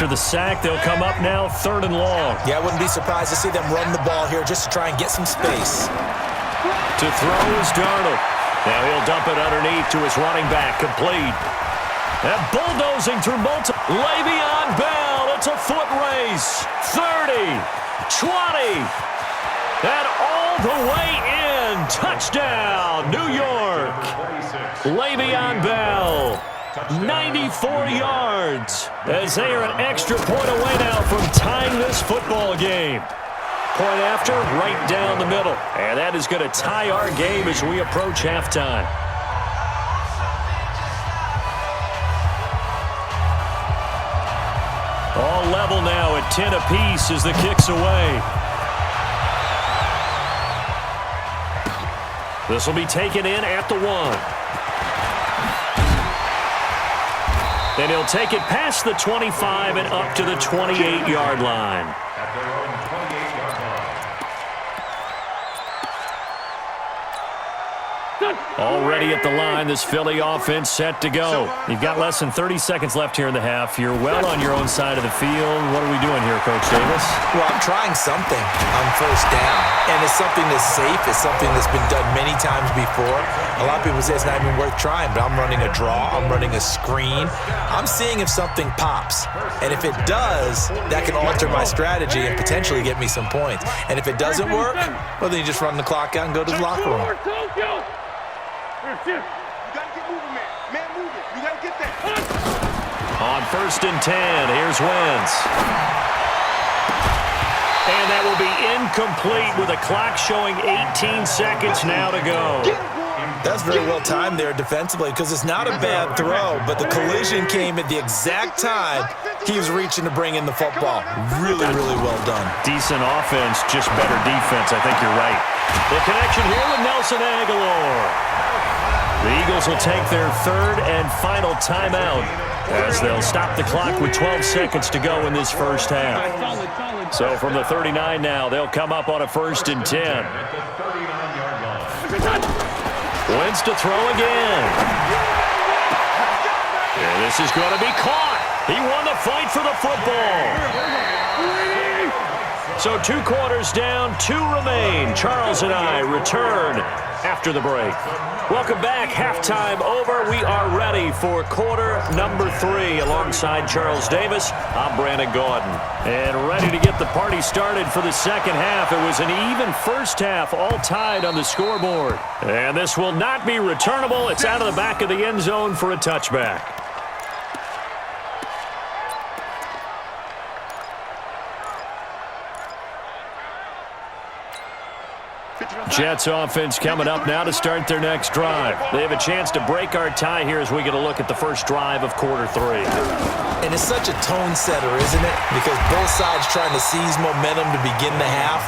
after the sack. They'll come up now 3rd and long. Yeah, I wouldn't be surprised to see them run the ball here just to try and get some space. To throw is Darnold. Now he'll dump it underneath to his running back. Complete. And bulldozing through multiple. Le'Veon Bell. It's a foot race. 30. 20. And all the way in. Touchdown, New York. Le'Veon Bell. 94 yards. As they are an extra point away now from tying this football game. Point after, right down the middle. And that is going to tie our game as we approach halftime. All level now at 10 apiece as the kick's away. This will be taken in at the 1. And he'll take it past the 25 and up to the 28-yard line. Already at the line, this Philly offense set to go. You've got less than 30 seconds left here in the half. You're well on your own side of the field. What are we doing here, Coach Davis? Well, I'm trying something on 1st down. And it's something that's safe. It's something that's been done many times before. A lot of people say it's not even worth trying, but I'm running a draw. I'm running a screen. I'm seeing if something pops. And if it does, that can alter my strategy and potentially get me some points. And if it doesn't work, well, then you just run the clock out and go to the locker room. You gotta get moving, man. Man, move it. You gotta get that. On 1st and 10, here's Wentz. And that will be incomplete with a clock showing 18 seconds now to go. That's very well timed there defensively because it's not a bad throw, but the collision came at the exact time he was reaching to bring in the football. Really, really well done. Decent offense, just better defense. I think you're right. The connection here with Nelson Aguilar. The Eagles will take their 3rd and final timeout as they'll stop the clock with 12 seconds to go in this first half. So from the 39 now, they'll come up on a 1st and 10. Wentz to throw again. And this is going to be caught. He won the fight for the football. So 2 quarters down, 2 remain. Charles and I return after the break. Welcome back. Halftime over. We are ready for quarter number 3. Alongside Charles Davis, I'm Brandon Gordon. And ready to get the party started for the second half. It was an even first half, all tied on the scoreboard. And this will not be returnable. It's out of the back of the end zone for a touchback. Jets offense coming up now to start their next drive. They have a chance to break our tie here as we get a look at the first drive of quarter 3. And it's such a tone setter, isn't it? Because both sides trying to seize momentum to begin the half.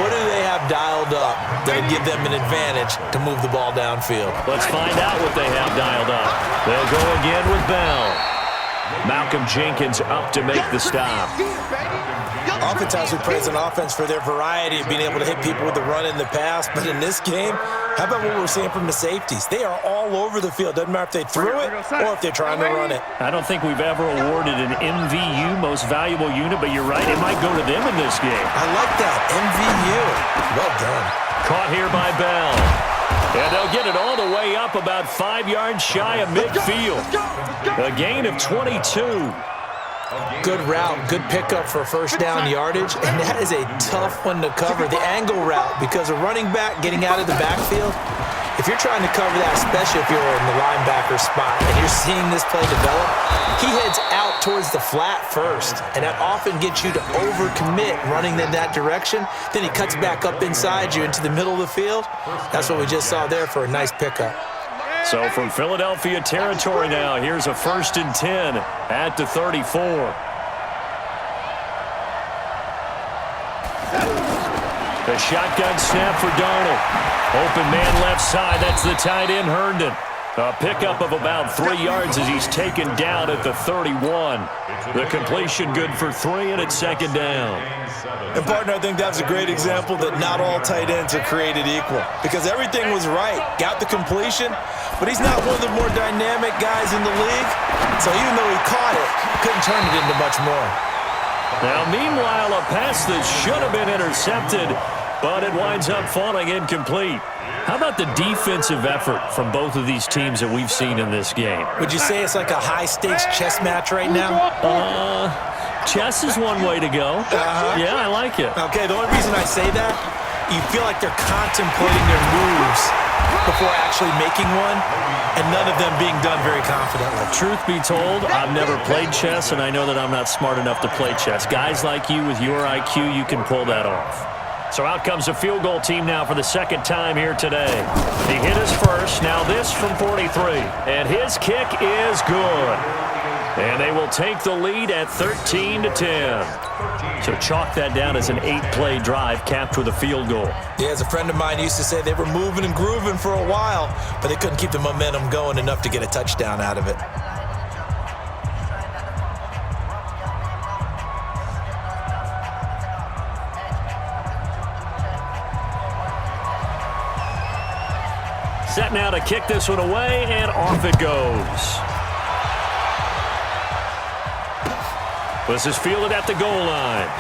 What do they have dialed up that'll give them an advantage to move the ball downfield? Let's find out what they have dialed up. They'll go again with Bell. Malcolm Jenkins up to make the stop. Oftentimes we praise an offense for their variety of being able to hit people with the run in the pass, but in this game, how about what we're seeing from the safeties? They are all over the field. Doesn't matter if they threw it or if they're trying to run it. I don't think we've ever awarded an MVU, most valuable unit, but you're right, it might go to them in this game. I like that, MVU. Well done. Caught here by Bell. And they'll get it all the way up about 5 yards shy of midfield. A gain of 22. Good route, good pickup for first down yardage, and that is a tough one to cover, the angle route, because a running back getting out of the backfield, if you're trying to cover that, especially if you're in the linebacker spot and you're seeing this play develop, he heads out towards the flat first, and that often gets you to overcommit running in that direction. Then he cuts back up inside you into the middle of the field. That's what we just saw there for a nice pickup. So from Philadelphia territory now, here's a 1st and 10 at the 34. The shotgun snap for Darnold. Open man left side. That's the tight end, Herndon. A pickup of about 3 yards as he's taken down at the 31. The completion good for 3, and it's second down. And, partner, I think that's a great example that not all tight ends are created equal because everything was right. Got the completion, but he's not one of the more dynamic guys in the league. So even though he caught it, couldn't turn it into much more. Now, meanwhile, a pass that should have been intercepted, but it winds up falling incomplete. How about the defensive effort from both of these teams that we've seen in this game? Would you say it's like a high-stakes chess match right now? Chess is one way to go. Yeah, I like it. Okay, the only reason I say that, you feel like they're contemplating their moves before actually making one, and none of them being done very confidently. Truth be told, I've never played chess, and I know that I'm not smart enough to play chess. Guys like you with your IQ, you can pull that off. So out comes a field goal team now for the second time here today. He hit his first, now this from 43. And his kick is good. And they will take the lead at 13-10. So chalk that down as an 8-play drive capped with a field goal. Yeah, as a friend of mine used to say, they were moving and grooving for a while, but they couldn't keep the momentum going enough to get a touchdown out of it. Set now to kick this one away, and off it goes. This is fielded at the goal line.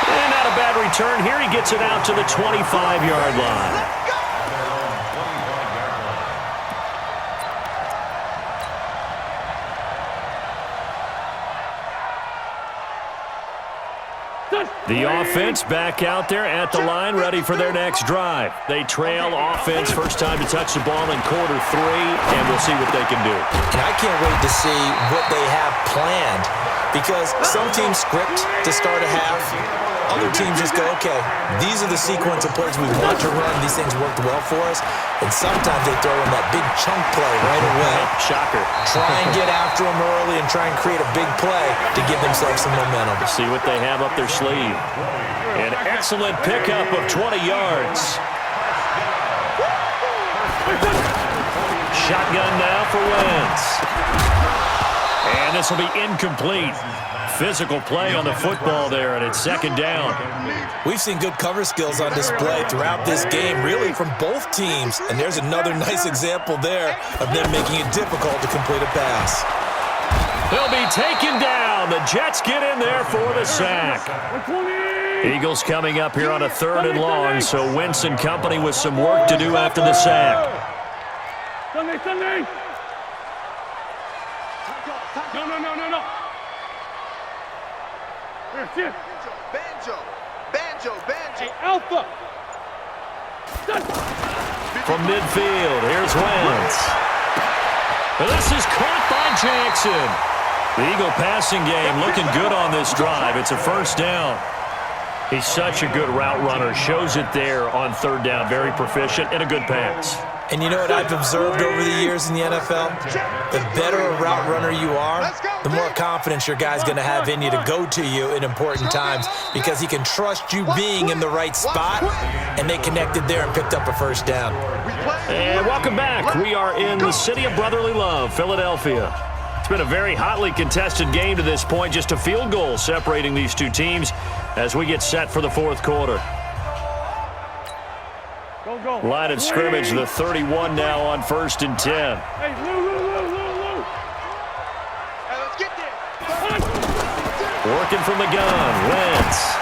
And not a bad return here. He gets it out to the 25-yard line. The offense back out there at the line, ready for their next drive. They trail offense, first time to touch the ball in quarter 3, and we'll see what they can do. And I can't wait to see what they have planned because some teams script to start a half. Other teams just go, okay, these are the sequence of plays we want to run. These things worked well for us. And sometimes they throw in that big chunk play right away. Shocker. Try and get after them early and try and create a big play to give themselves some momentum. See what they have up their sleeve. An excellent pickup of 20 yards. Shotgun now for Wentz. And this will be incomplete. Physical play on the football there, and it's second down. We've seen good cover skills on display throughout this game, really from both teams. And there's another nice example there of them making it difficult to complete a pass. He'll be taken down. The Jets get in there for the sack. Eagles coming up here on a 3rd and long, so Wentz and company with some work to do after the sack. Sunday. No. Banjo. Hey, Alpha. From midfield, here's Wentz. This is caught by Jackson. The Eagle passing game looking good on this drive. It's a first down. He's such a good route runner. Shows it there on 3rd down. Very proficient and a good pass. And you know what I've observed over the years in the NFL? The better a route runner you are, the more confidence your guy's going to have in you to go to you in important times because he can trust you being in the right spot, and they connected there and picked up a first down. And welcome back. We are in the city of brotherly love, Philadelphia. It's been a very hotly contested game to this point. Just a field goal separating these two teams as we get set for the 4th quarter. Line of scrimmage, the 31 now on 1st and 10. Hey, Lou. Hey, let's get there. Working from the gun, Wentz.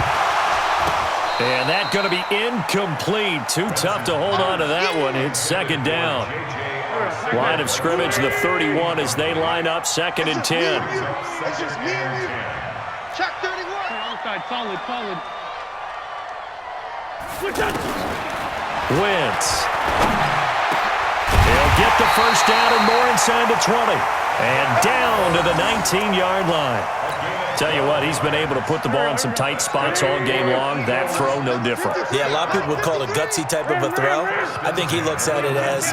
And that going to be incomplete. Too tough to hold on to that one. It's second down. Line of scrimmage, the 31 as they line up, 2nd and 10. It's just me and you. Check 31. Outside, solid. Switch up. Wentz. He'll get the first down and more inside the 20. And down to the 19-yard line. Tell you what, he's been able to put the ball in some tight spots all game long. That throw, no different. Yeah, a lot of people would call it a gutsy type of a throw. I think he looks at it as,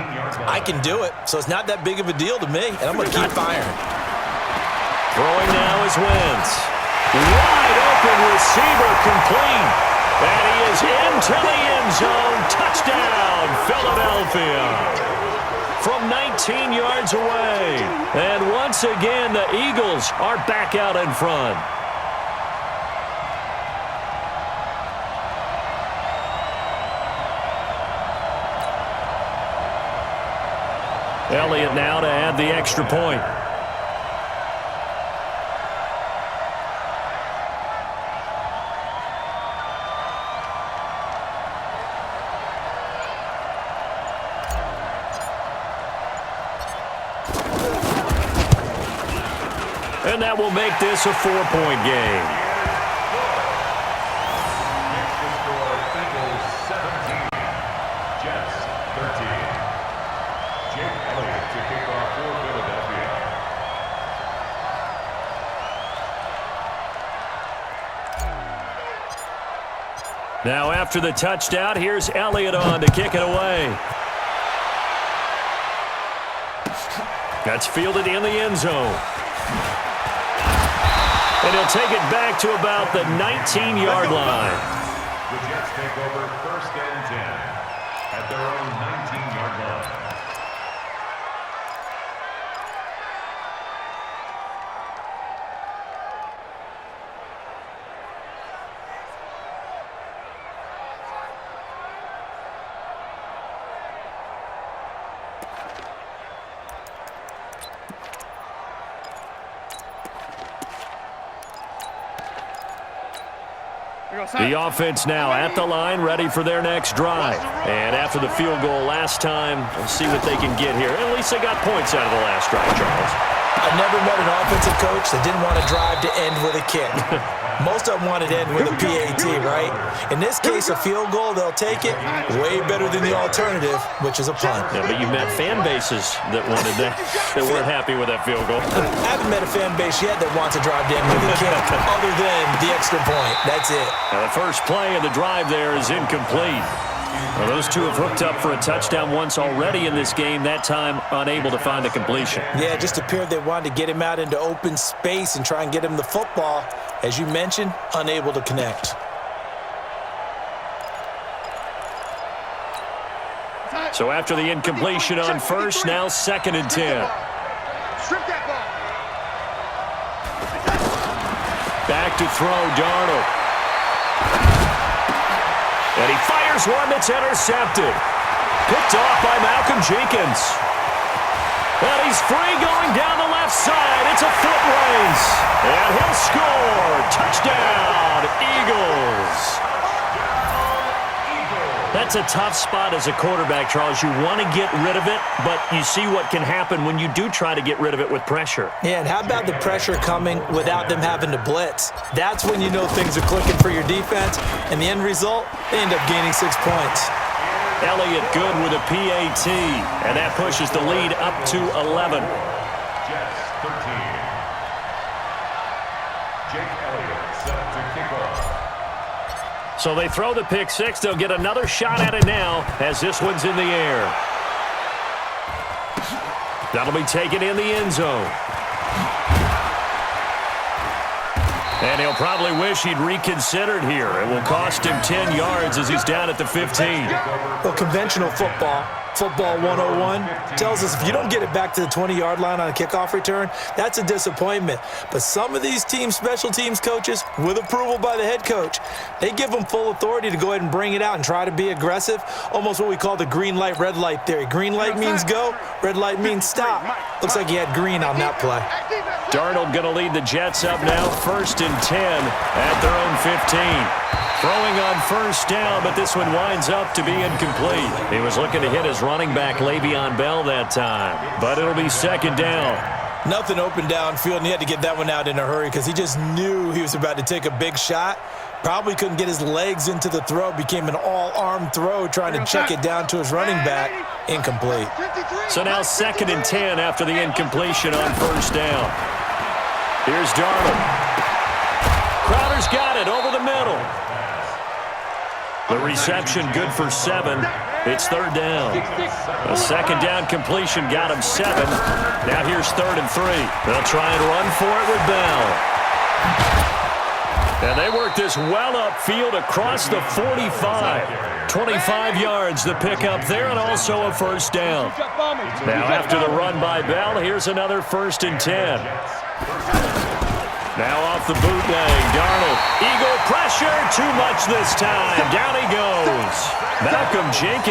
I can do it, so it's not that big of a deal to me, and I'm going to keep firing. Throwing now is Wentz. Wide open receiver complete. And he is into the end zone. Touchdown, Philadelphia. from 19 yards away. And once again, the Eagles are back out in front. Elliott now to add the extra point. And that will make this a 4-point game. Eagles 17, Jets 13. Jake Elliott to kick off for Philadelphia. Now after the touchdown, here's Elliott on to kick it away. That's fielded in the end zone. And he'll take it back to about the 19-yard line. The Jets take over 1st and 10 at their own 19-yard line. The offense now at the line, ready for their next drive. And after the field goal last time, we'll see what they can get here. At least they got points out of the last drive, Charles. I never met an offensive coach that didn't want to drive to end with a kick. Most of them wanted to end with a PAT, right? In this case, a field goal, they'll take it. Way better than the alternative, which is a punt. Yeah, but you met fan bases that wanted that, that weren't happy with that field goal. I haven't met a fan base yet that wants to drive to end with a kick, other than the extra point. That's it. Now, the first play of the drive there is incomplete. Well, those two have hooked up for a touchdown once already in this game, that time unable to find the completion. Yeah, it just appeared they wanted to get him out into open space and try and get him the football. As you mentioned, unable to connect. So after the incompletion on first, now 2nd and 10. Strip that ball. Back to throw, Darnold. And he fires one that's intercepted. Picked off by Malcolm Jenkins. And he's free going down the left side. It's a foot race. And he'll score. Touchdown, Eagles. That's a tough spot as a quarterback, Charles. You want to get rid of it, but you see what can happen when you do try to get rid of it with pressure. Yeah, and how about the pressure coming without them having to blitz? That's when you know things are clicking for your defense, and the end result, they end up gaining 6 points. Elliott good with a PAT, and that pushes the lead up to 11. Jets 13. Jake Elliott set to kick off. So they throw the pick six. They'll get another shot at it now as this one's in the air. That'll be taken in the end zone. And he'll probably wish he'd reconsidered here. It will cost him 10 yards as he's down at the 15. Well, conventional football 101, tells us if you don't get it back to the 20-yard line on a kickoff return, that's a disappointment. But some of these teams, special teams coaches, with approval by the head coach, they give them full authority to go ahead and bring it out and try to be aggressive, almost what we call the green light, red light theory. Green light means go, red light means stop. Looks like he had green on that play. Darnold going to lead the Jets up now, 1st and 10 at their own 15. Throwing on first down, but this one winds up to be incomplete. He was looking to hit his running back, Le'Veon Bell, that time. But it'll be 2nd down. Nothing open downfield, and he had to get that one out in a hurry because he just knew he was about to take a big shot. Probably couldn't get his legs into the throw. Became an all-arm throw, trying to check it down to his running back. Incomplete. So now 2nd and 10 after the incompletion on first down. Here's Darnold. Crowder's got it over the middle. The reception good for 7. It's 3rd down. A 2nd down completion got him 7. Now here's 3rd and 3. They'll try and run for it with Bell. And they work this well upfield across the 45. 25 yards the pickup there, and also a first down. Now after the run by Bell, here's another 1st and 10. Now off the bootleg, Darnold. Eagle pressure, too much this time. Down he goes. Malcolm Jenkins.